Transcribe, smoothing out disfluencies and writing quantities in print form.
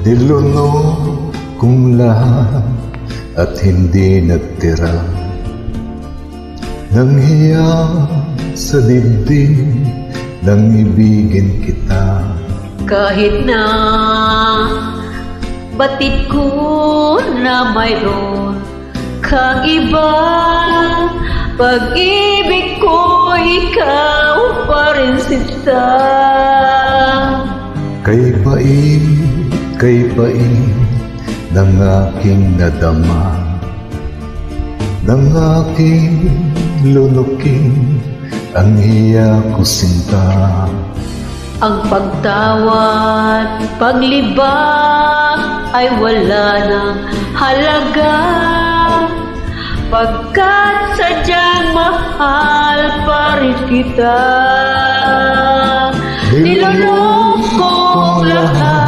Nilunok kong lahat at hindi nagtira ng hiya sa dibdib nang ibigin kita. Kahit na batid ko na mayroon kang iba, pag-ibig ko ikaw pa rin sinta. Kay bait ng aking nadama, ng aking lunukin ang hiya ko sinta. Ang pagtawad, paglibang ay wala ng halaga, pagkat sadyang mahal pa rin kita. Niloloko kong lahat